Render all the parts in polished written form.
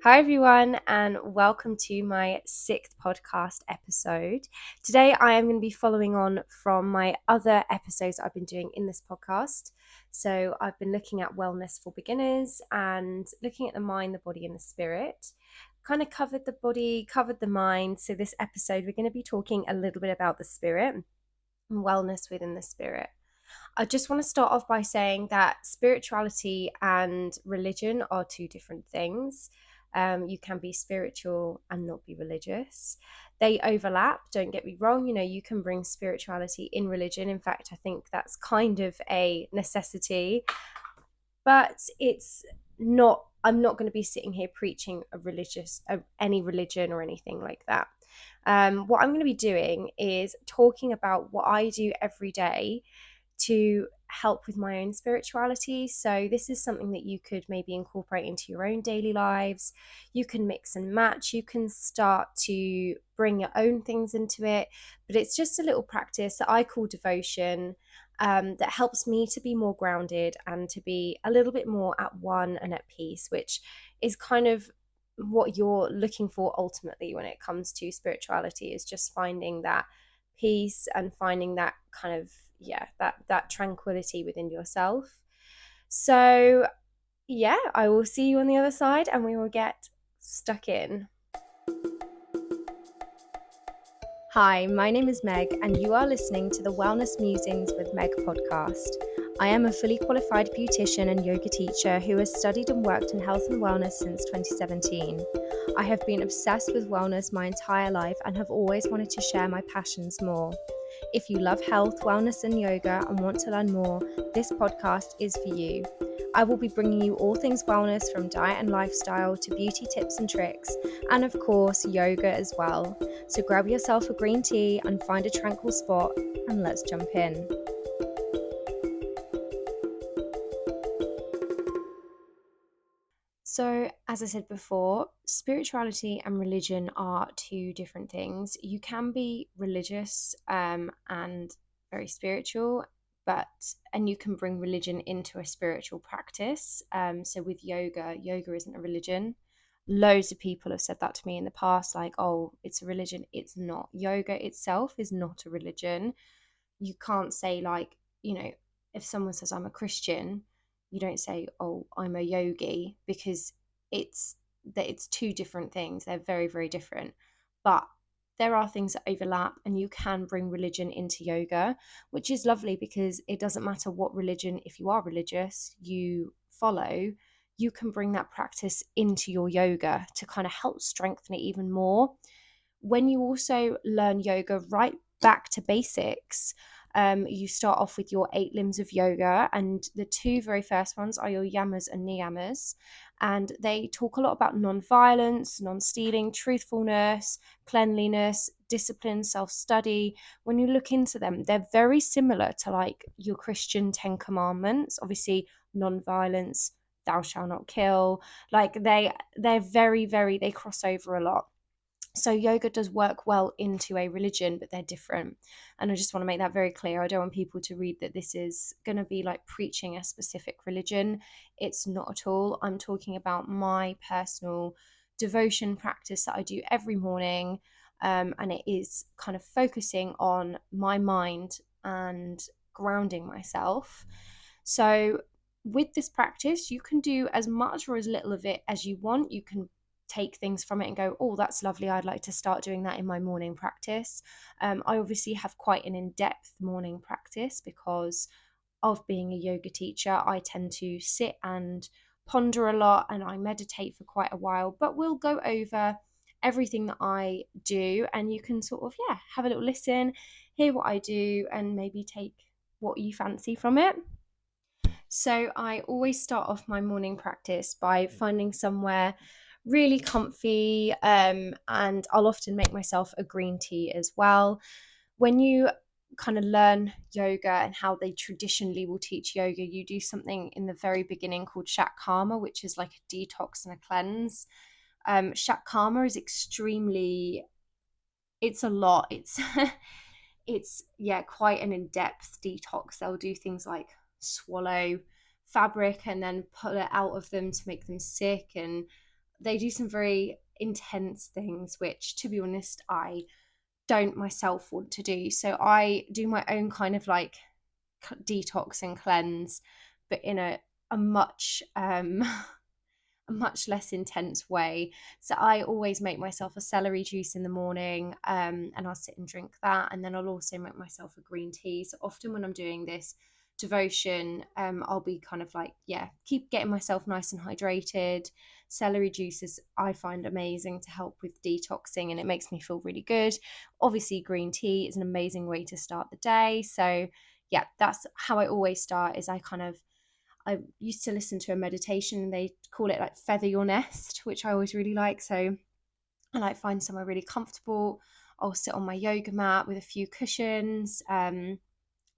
Hi, everyone, and welcome to my 6th podcast episode. Today, I am going to be following on from my other episodes I've been doing in this podcast. So, I've been looking at wellness for beginners and looking at the mind, the body, and the spirit. Kind of covered the body, covered the mind. So, this episode, we're going to be talking a little bit about the spirit and wellness within the spirit. I just want to start off by saying that spirituality and religion are two different things. You can be spiritual and not be religious. They overlap, don't get me wrong. You can bring spirituality in religion. In fact, I think that's kind of a necessity, but it's not. I'm not going to be sitting here preaching any religion or anything like that. What I'm going to be doing is talking about what I do every day to help with my own spirituality. So, this is something that you could maybe incorporate into your own daily lives. You can mix and match, you can start to bring your own things into it. But it's just a little practice that I call devotion, that helps me to be more grounded and to be a little bit more at one and at peace, which is kind of what you're looking for ultimately when it comes to spirituality, is just finding that peace and finding that kind of that tranquility within yourself. So I will see you on the other side and we will get stuck in. Hi, my name is Meg, and you are listening to the Wellness Musings with Meg podcast. I am a fully qualified beautician and yoga teacher who has studied and worked in health and wellness since 2017. I have been obsessed with wellness my entire life and have always wanted to share my passions more. If you love health, wellness, and yoga and want to learn more, this podcast is for you. I will be bringing you all things wellness, from diet and lifestyle to beauty tips and tricks, and of course, yoga as well. So grab yourself a green tea and find a tranquil spot, and let's jump in. So, as I said before, spirituality and religion are two different things. You can be religious and very spiritual, and you can bring religion into a spiritual practice. So, with yoga, yoga isn't a religion. Loads of people have said that to me in the past, like, oh, it's a religion. It's not. Yoga itself is not a religion. You can't say, like, if someone says I'm a Christian, you don't say, oh, I'm a yogi, because it's two different things. They're very, very different. But there are things that overlap, and you can bring religion into yoga, which is lovely, because it doesn't matter what religion, if you are religious, you follow, you can bring that practice into your yoga to kind of help strengthen it even more. When you also learn yoga right back to basics, you start off with your 8 limbs of yoga, and the two very first ones are your yamas and niyamas. And they talk a lot about non-violence, non-stealing, truthfulness, cleanliness, discipline, self-study. When you look into them, they're very similar to like your Christian 10 commandments. Obviously, non-violence, thou shalt not kill. Like they're very, very, they cross over a lot. So yoga does work well into a religion, but they're different. And I just want to make that very clear. I don't want people to read that this is going to be like preaching a specific religion. It's not at all. I'm talking about my personal devotion practice that I do every morning. And it is kind of focusing on my mind and grounding myself. So with this practice, you can do as much or as little of it as you want. You can take things from it and go, oh, that's lovely, I'd like to start doing that in my morning practice. I obviously have quite an in-depth morning practice because of being a yoga teacher. I tend to sit and ponder a lot, and I meditate for quite a while, but we'll go over everything that I do, and you can sort of have a little listen, hear what I do, and maybe take what you fancy from it. So I always start off my morning practice by finding somewhere really comfy, and I'll often make myself a green tea as well. When you kind of learn yoga and how they traditionally will teach yoga, you do something in the very beginning called Shatkarma, which is like a detox and a cleanse. Shatkarma is it's a lot. It's quite an in-depth detox. They'll do things like swallow fabric and then pull it out of them to make them sick, and they do some very intense things, which, to be honest, I don't myself want to do. So I do my own kind of like detox and cleanse, but in a much a much less intense way. So I always make myself a celery juice in the morning, and I'll sit and drink that. And then I'll also make myself a green tea. So often when I'm doing this devotion, I'll be kind of like, yeah, keep getting myself nice and hydrated. Celery juices I find amazing to help with detoxing, and it makes me feel really good. Obviously, green tea is an amazing way to start the day. So yeah, that's how I always start. Is I used to listen to a meditation, and they call it like feather your nest, which I always really like. So I like find somewhere really comfortable. I'll sit on my yoga mat with a few cushions.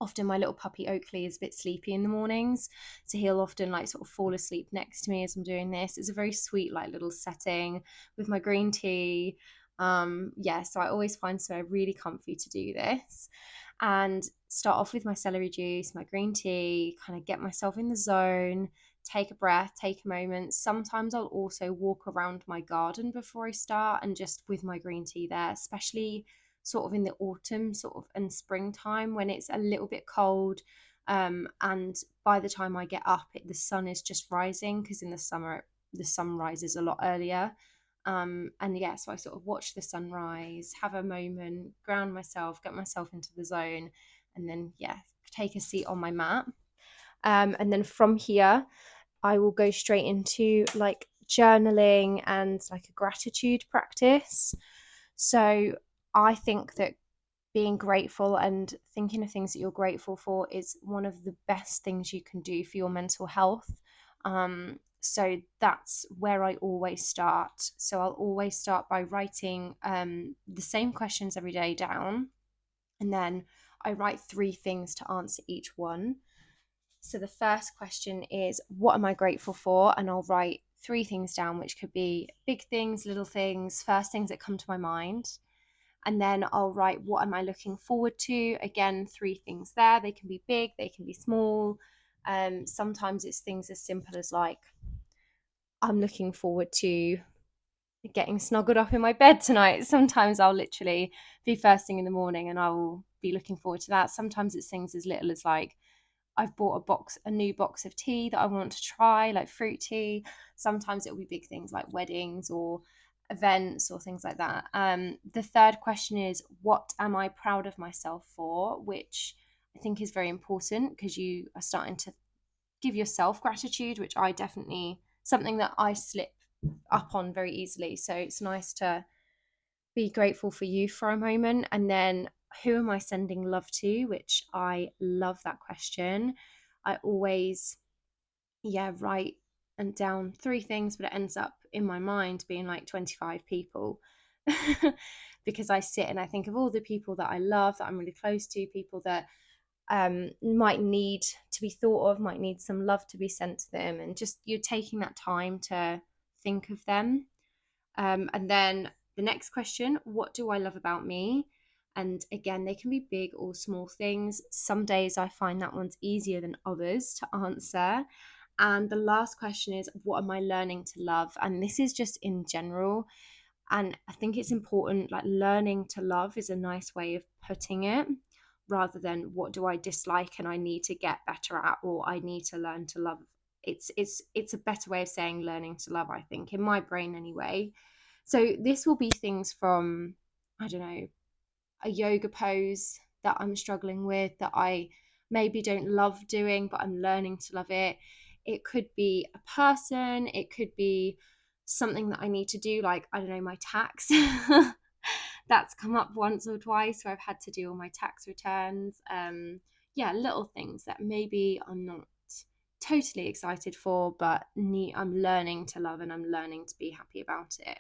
Often my little puppy Oakley is a bit sleepy in the mornings, so he'll often like sort of fall asleep next to me as I'm doing this. It's a very sweet like little setting with my green tea. Yeah, so I always find somewhere really comfy to do this, and start off with my celery juice, my green tea, kind of get myself in the zone, take a breath, take a moment. Sometimes I'll also walk around my garden before I start, and just with my green tea there, especially sort of in the autumn sort of and springtime when it's a little bit cold, and by the time I get up the sun is just rising, because in the summer the sun rises a lot earlier. And yeah, so I sort of watch the sunrise, have a moment, ground myself, get myself into the zone, and then yeah, take a seat on my mat. And then from here I will go straight into like journaling and like a gratitude practice. So I think that being grateful and thinking of things that you're grateful for is one of the best things you can do for your mental health. So that's where I always start. So I'll always start by writing the same questions every day down, and then I write three things to answer each one. So the first question is, what am I grateful for? And I'll write three things down, which could be big things, little things, first things that come to my mind. And then I'll write, what am I looking forward to? Again, three things there. They can be big, they can be small. Sometimes it's things as simple as like, I'm looking forward to getting snuggled up in my bed tonight. Sometimes I'll literally be first thing in the morning and I'll be looking forward to that. Sometimes it's things as little as like, I've bought a new box of tea that I want to try, like fruit tea. Sometimes it'll be big things like weddings or events or things like that. The third question is, what am I proud of myself for? Which I think is very important, because you are starting to give yourself gratitude, which I definitely, something that I slip up on very easily. So it's nice to be grateful for you for a moment. And then, who am I sending love to? Which I love that question. I always, yeah, write and down three things, but it ends up in my mind being like 25 people. Because I sit and I think of all the people that I love, that I'm really close to, people that might need to be thought of, might need some love to be sent to them, and just you're taking that time to think of them. And then the next question, what do I love about me? And again, they can be big or small things. Some days I find that one's easier than others to answer. And the last question is, what am I learning to love? And this is just in general. And I think it's important, like learning to love is a nice way of putting it, rather than what do I dislike and I need to get better at, or I need to learn to love. It's a better way of saying learning to love, I think, in my brain anyway. So this will be things from, I don't know, a yoga pose that I'm struggling with, that I maybe don't love doing, but I'm learning to love it. It could be a person, it could be something that I need to do, like, I don't know, my tax. That's come up once or twice where I've had to do all my tax returns. Yeah, little things that maybe I'm not totally excited for, but I'm learning to love and I'm learning to be happy about it.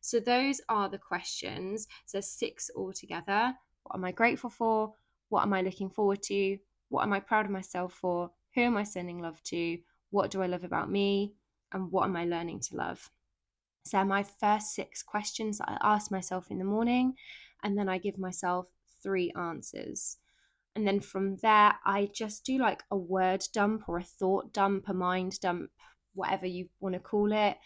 So those are the questions. So 6 altogether. What am I grateful for? What am I looking forward to? What am I proud of myself for? Who am I sending love to? What do I love about me? And what am I learning to love? So my first 6 questions that I ask myself in the morning, and then I give myself 3 answers. And then from there, I just do like a word dump or a thought dump, a mind dump, whatever you want to call it.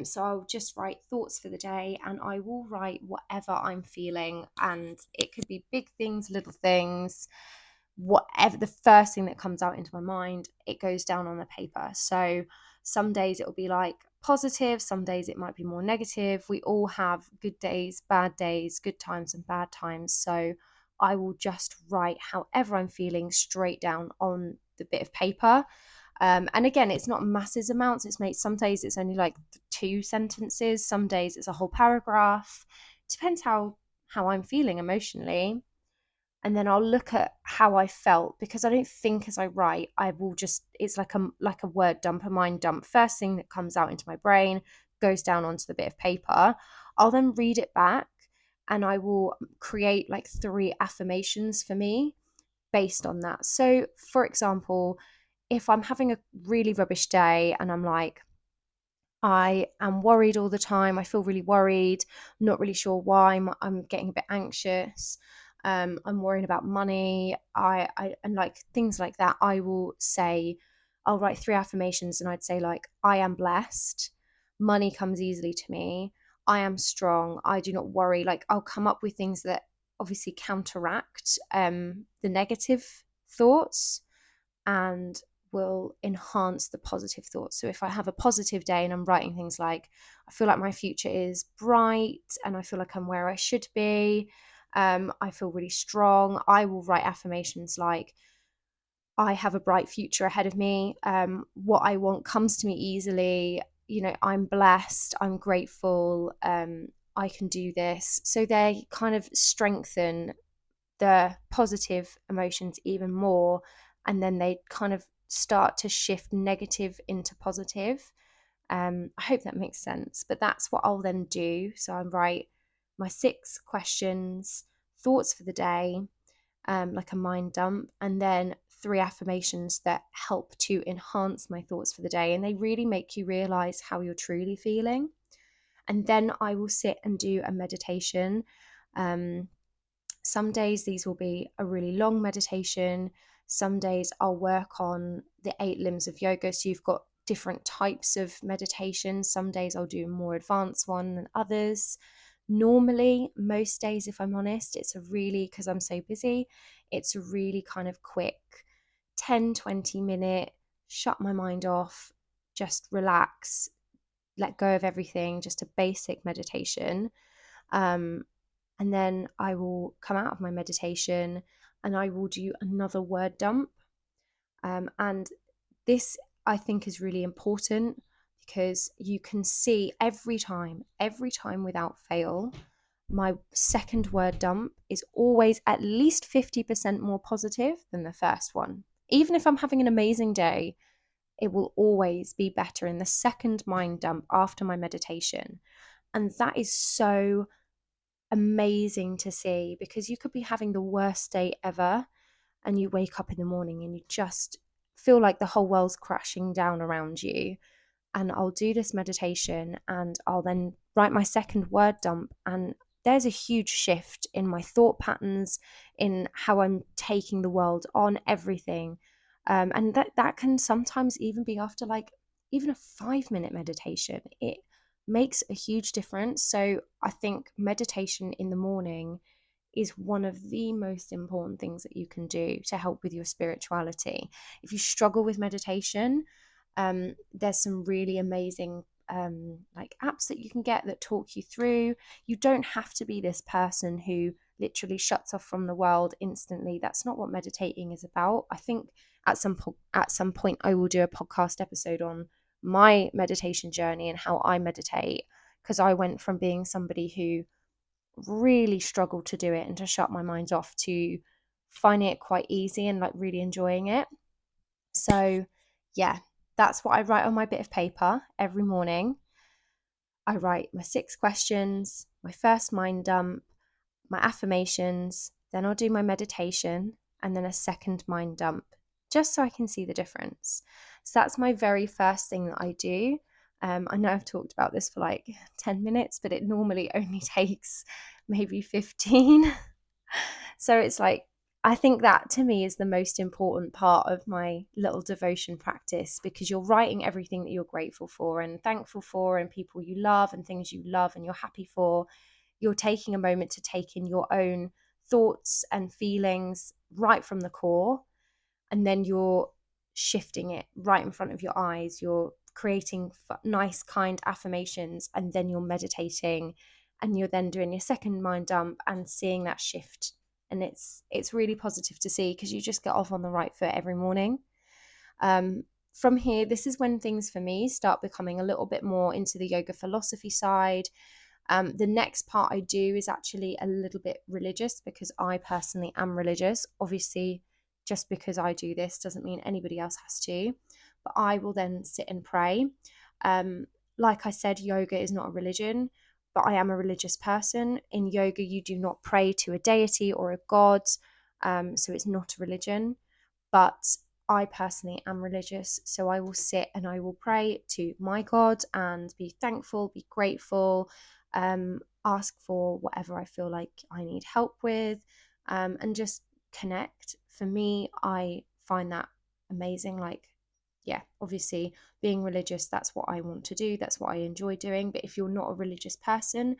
So I'll just write thoughts for the day, and I will write whatever I'm feeling. And it could be big things, little things, whatever the first thing that comes out into my mind, it goes down on the paper. So some days it will be like positive, some days it might be more negative. We all have good days, good times and bad times. So I will just write however I'm feeling straight down on the bit of paper. And again, it's not massive amounts. It's made some days it's only like 2 sentences, some days it's a whole paragraph. Depends how I'm feeling emotionally. And then I'll look at how I felt, because I don't think as I write. I will just, it's like a word dump, a mind dump. First thing that comes out into my brain goes down onto the bit of paper. I'll then read it back, and I will create like 3 affirmations for me based on that. So for example, if I'm having a really rubbish day and I'm like, I am worried all the time. I feel really worried, not really sure why. I'm getting a bit anxious. I'm worrying about money. And like things like that. I will say, I'll write 3 affirmations, and I'd say like, I am blessed. Money comes easily to me. I am strong. I do not worry. Like I'll come up with things that obviously counteract the negative thoughts, and will enhance the positive thoughts. So if I have a positive day and I'm writing things like, I feel like my future is bright and I feel like I'm where I should be, I feel really strong, I will write affirmations like, I have a bright future ahead of me. What I want comes to me easily. I'm blessed. I'm grateful. I can do this. So they kind of strengthen the positive emotions even more, and then they kind of start to shift negative into positive. I hope that makes sense, but that's what I'll then do. So I write my 6 questions, thoughts for the day, like a mind dump, and then 3 affirmations that help to enhance my thoughts for the day, and they really make you realize how you're truly feeling. And then I will sit and do a meditation. Some days these will be a really long meditation. Some days I'll work on the 8 limbs of yoga. So you've got different types of meditation. Some days I'll do a more advanced one than others. Normally, most days, if I'm honest, because I'm so busy, it's a really kind of quick 10-20 minute, shut my mind off, just relax, let go of everything, just a basic meditation. Um, and then I will come out of my meditation and I will do another word dump. And this I think is really important, because you can see every time without fail, my second word dump is always at least 50% more positive than the first one. Even if I'm having an amazing day, it will always be better in the second mind dump after my meditation. And that is so amazing to see, because you could be having the worst day ever and you wake up in the morning and you just feel like the whole world's crashing down around you. And I'll do this meditation and I'll then write my second word dump, and there's a huge shift in my thought patterns, in how I'm taking the world on, everything. And that can sometimes even be after like even a 5 minute meditation. It makes a huge difference. So I think meditation in the morning is one of the most important things that you can do to help with your spirituality. If you struggle with meditation, there's some really amazing like apps that you can get that talk you through. You don't have to be this person who literally shuts off from the world instantly. That's not what meditating is about. I think at some point I will do a podcast episode on my meditation journey and how I meditate, because I went from being somebody who really struggled to do it and to shut my mind off to finding it quite easy and like really enjoying it. So yeah, that's what I write on my bit of paper every morning. I write my 6 questions, my first mind dump, my affirmations, then I'll do my meditation, and then a second mind dump, just so I can see the difference. So that's my very first thing that I do. I know I've talked about this for like 10 minutes, but it normally only takes maybe 15. So it's like I think that to me is the most important part of my little devotion practice, because you're writing everything that you're grateful for and thankful for, and people you love and things you love and you're happy for. You're taking a moment to take in your own thoughts and feelings right from the core, and then you're shifting it right in front of your eyes. You're creating nice, kind affirmations, and then you're meditating, and you're then doing your second mind dump and seeing that shift. And it's really positive to see, because you just get off on the right foot every morning. Um, from here, this is when things for me start becoming a little bit more into the yoga philosophy side. The next part I do is actually a little bit religious, because I personally am religious. Obviously, just because I do this doesn't mean anybody else has to, but I will then sit and pray. Um, like I said, yoga is not a religion, but I am a religious person. In yoga, you do not pray to a deity or a god, so it's not a religion. But I personally am religious, so I will sit and I will pray to my God and be thankful, be grateful, ask for whatever I feel like I need help with, and just connect. For me, I find that amazing. Like, yeah, obviously, being religious, that's what I want to do, that's what I enjoy doing. But if you're not a religious person,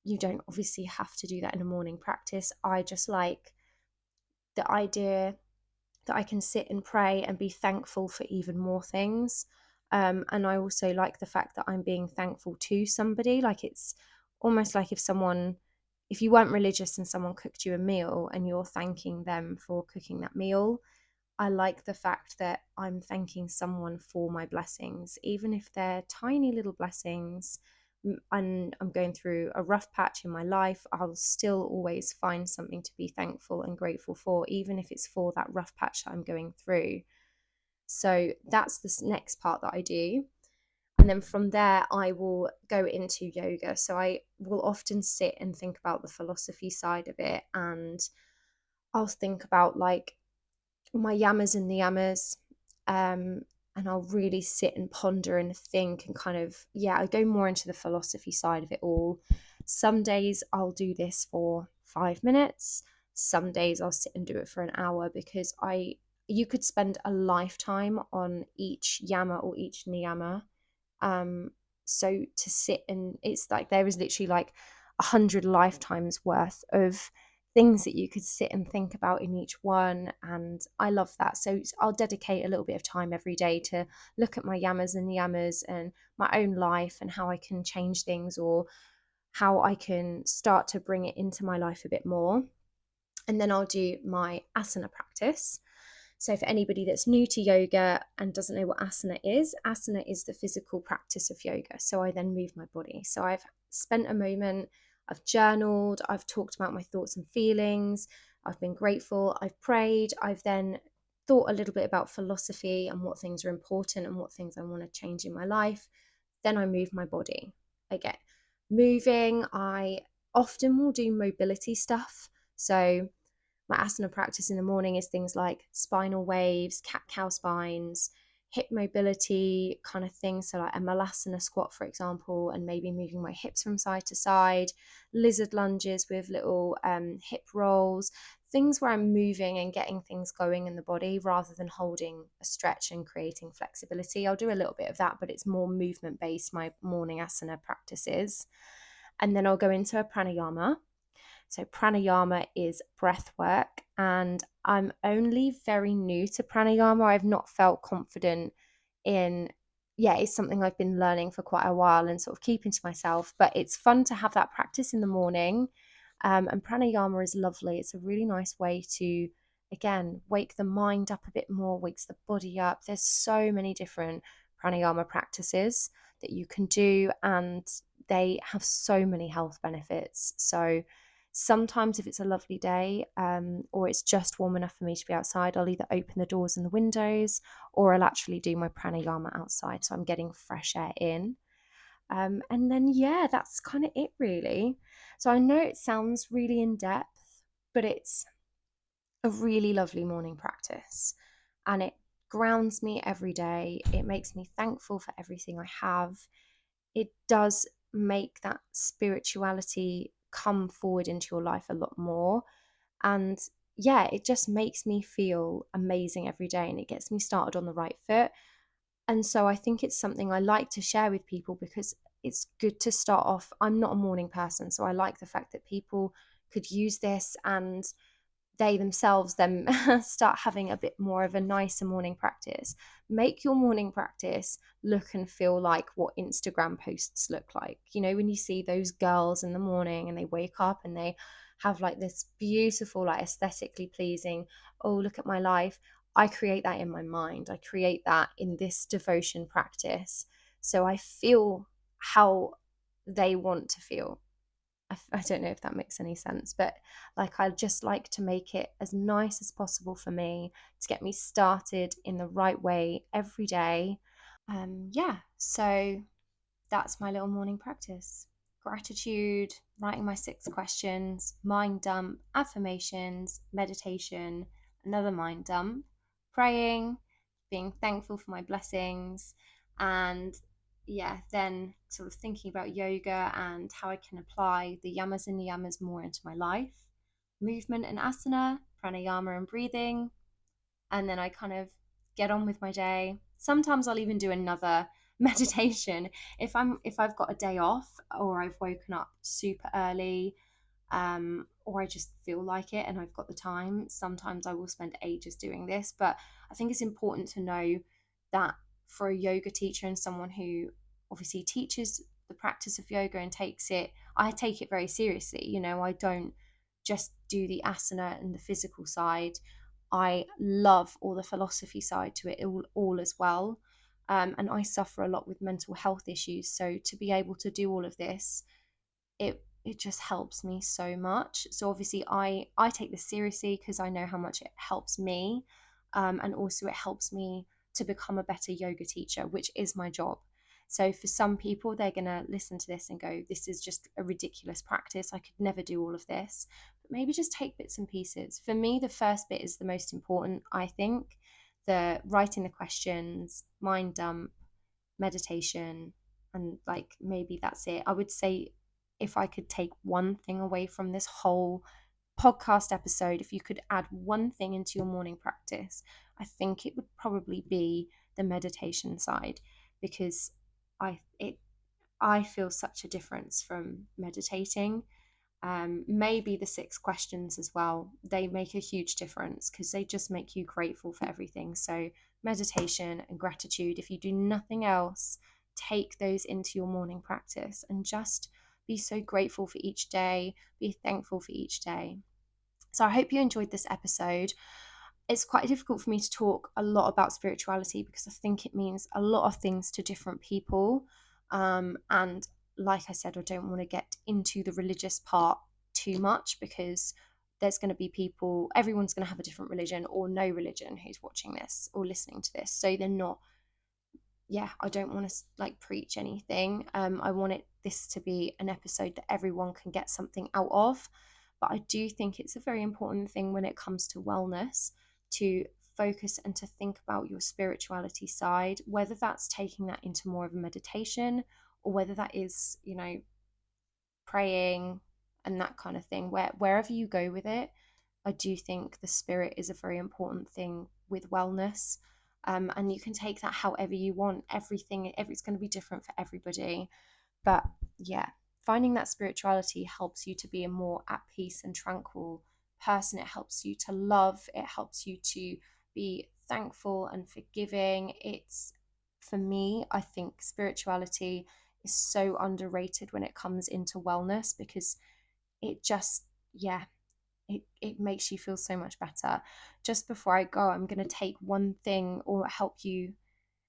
you don't obviously have to do that in a morning practice. I just like the idea that I can sit and pray and be thankful for even more things. And I also like the fact that I'm being thankful to somebody. Like, it's almost like if you weren't religious and someone cooked you a meal and you're thanking them for cooking that meal, I like the fact that I'm thanking someone for my blessings, even if they're tiny little blessings. And I'm going through a rough patch in my life, I'll still always find something to be thankful and grateful for, even if it's for that rough patch that I'm going through. So that's the next part that I do. And then from there, I will go into yoga. So I will often sit and think about the philosophy side of it. And I'll think about like my yamas and niyamas, um, and I'll really sit and ponder and think and kind of, yeah, I go more into the philosophy side of it all. Some days I'll do this for 5 minutes. Some days I'll sit and do it for an hour, because you could spend a lifetime on each yama or each niyama. um so to sit, and it's like there is literally like 100 lifetimes worth of things that you could sit and think about in each one, and I love that. So I'll dedicate a little bit of time every day to look at my yamas and niyamas and my own life, and how I can change things, or how I can start to bring it into my life a bit more. And then I'll do my asana practice. So, for anybody that's new to yoga and doesn't know what asana is the physical practice of yoga. So, I then move my body. So, I've spent a moment, I've journaled, I've talked about my thoughts and feelings, I've been grateful, I've prayed, I've then thought a little bit about philosophy and what things are important and what things I want to change in my life. Then I move my body. I get moving. I often will do mobility stuff. So, my asana practice in the morning is things like spinal waves, cat cow spines, hip mobility kind of things. So, like a malasana squat, for example, and maybe moving my hips from side to side, lizard lunges with little hip rolls, things where I'm moving and getting things going in the body rather than holding a stretch and creating flexibility. I'll do a little bit of that, but it's more movement based, my morning asana practices. And then I'll go into a pranayama. So, pranayama is breath work, and I'm only very new to pranayama. I've not felt confident in, yeah, it's something I've been learning for quite a while and sort of keeping to myself, but it's fun to have that practice in the morning. And pranayama is lovely. It's a really nice way to, again, wake the mind up a bit more, wakes the body up. There's so many different pranayama practices that you can do, and they have so many health benefits. So, sometimes, if it's a lovely day, or it's just warm enough for me to be outside, I'll either open the doors and the windows, or I'll actually do my pranayama outside. So I'm getting fresh air in. And then, yeah, that's kind of it, really. So I know it sounds really in depth, but it's a really lovely morning practice. And it grounds me every day. It makes me thankful for everything I have. It does make that spirituality come forward into your life a lot more. And yeah, it just makes me feel amazing every day, and it gets me started on the right foot. And so I think it's something I like to share with people because it's good to start off. I'm not a morning person, so I like the fact that people could use this and they themselves then start having a bit more of a nicer morning practice. Make your morning practice look and feel like what Instagram posts look like. You know, when you see those girls in the morning and they wake up and they have like this beautiful, like aesthetically pleasing, oh, look at my life. I create that in my mind. I create that in this devotion practice. So I feel how they want to feel. I don't know if that makes any sense, but like I just like to make it as nice as possible for me to get me started in the right way every day. Yeah, so that's my little morning practice. Gratitude, writing my 6 questions, mind dump, affirmations, meditation, another mind dump, praying, being thankful for my blessings, and yeah, then sort of thinking about yoga and how I can apply the yamas and niyamas more into my life, movement and asana, pranayama and breathing, and then I kind of get on with my day. Sometimes I'll even do another meditation if I've got a day off or I've woken up super early, or I just feel like it and I've got the time. Sometimes I will spend ages doing this, but I think it's important to know that for a yoga teacher and someone who obviously teaches the practice of yoga and I take it very seriously. You know, I don't just do the asana and the physical side. I love all the philosophy side to it all as well. And I suffer a lot with mental health issues. So to be able to do all of this, it just helps me so much. So obviously I take this seriously because I know how much it helps me, and also it helps me to become a better yoga teacher, which is my job. So for some people, they're gonna listen to this and go, "This is just a ridiculous practice. I could never do all of this." But maybe just take bits and pieces. For me, the first bit is the most important. I think the writing the questions, mind dump, meditation, and like maybe that's it. I would say if I could take one thing away from this whole podcast episode, if you could add one thing into your morning practice, I think it would probably be the meditation side, because I it I feel such a difference from meditating. Maybe the 6 questions as well, they make a huge difference because they just make you grateful for everything. So meditation and gratitude, if you do nothing else, take those into your morning practice and just be so grateful for each day, be thankful for each day. So I hope you enjoyed this episode. It's quite difficult for me to talk a lot about spirituality because I think it means a lot of things to different people. And like I said, I don't want to get into the religious part too much because there's going to be people, everyone's going to have a different religion or no religion who's watching this or listening to this. So they're not, yeah, I don't want to like preach anything. I want this to be an episode that everyone can get something out of. But I do think it's a very important thing when it comes to wellness to focus and to think about your spirituality side, whether that's taking that into more of a meditation or whether that is, you know, praying and that kind of thing. Wherever you go with it, I do think the spirit is a very important thing with wellness. And you can take that however you want. It's going to be different for everybody. But yeah, finding that spirituality helps you to be a more at peace and tranquil person. It helps you to love. It helps you to be thankful and forgiving. For me, I think spirituality is so underrated when it comes into wellness because it just, yeah, it makes you feel so much better. Just before I go, I'm going to take one thing or help you.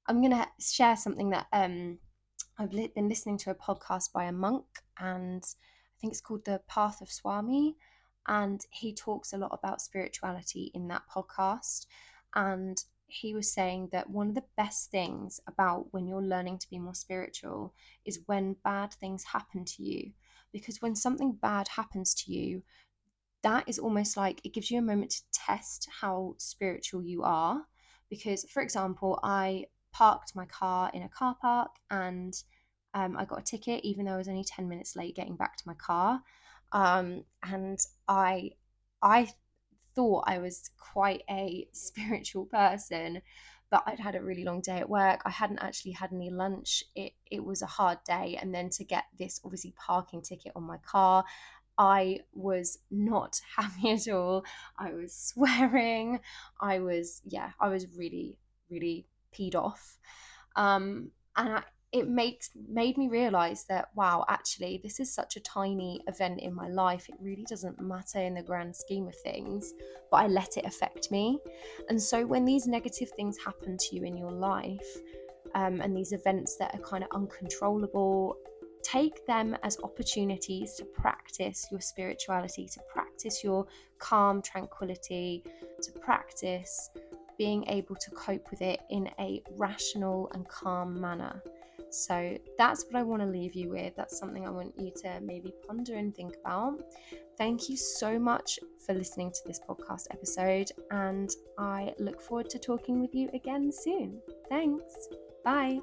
I'm going to share something that I've been listening to a podcast by a monk, and I think it's called The Path of Swami. And he talks a lot about spirituality in that podcast. And he was saying that one of the best things about when you're learning to be more spiritual is when bad things happen to you. Because when something bad happens to you, that is almost like it gives you a moment to test how spiritual you are. Because, for example, I parked my car in a car park and I got a ticket, even though I was only 10 minutes late getting back to my car. And I thought I was quite a spiritual person, but I'd had a really long day at work. I hadn't actually had any lunch. It was a hard day. And then to get this obviously parking ticket on my car, I was not happy at all. I was swearing. I was really, really peed off. It made me realize that, wow, actually this is such a tiny event in my life. It really doesn't matter in the grand scheme of things, but I let it affect me. And so when these negative things happen to you in your life, and these events that are kind of uncontrollable, take them as opportunities to practice your spirituality, to practice your calm tranquility, to practice being able to cope with it in a rational and calm manner. So that's what I want to leave you with. That's something I want you to maybe ponder and think about. Thank you so much for listening to this podcast episode, and I look forward to talking with you again soon. Thanks. Bye.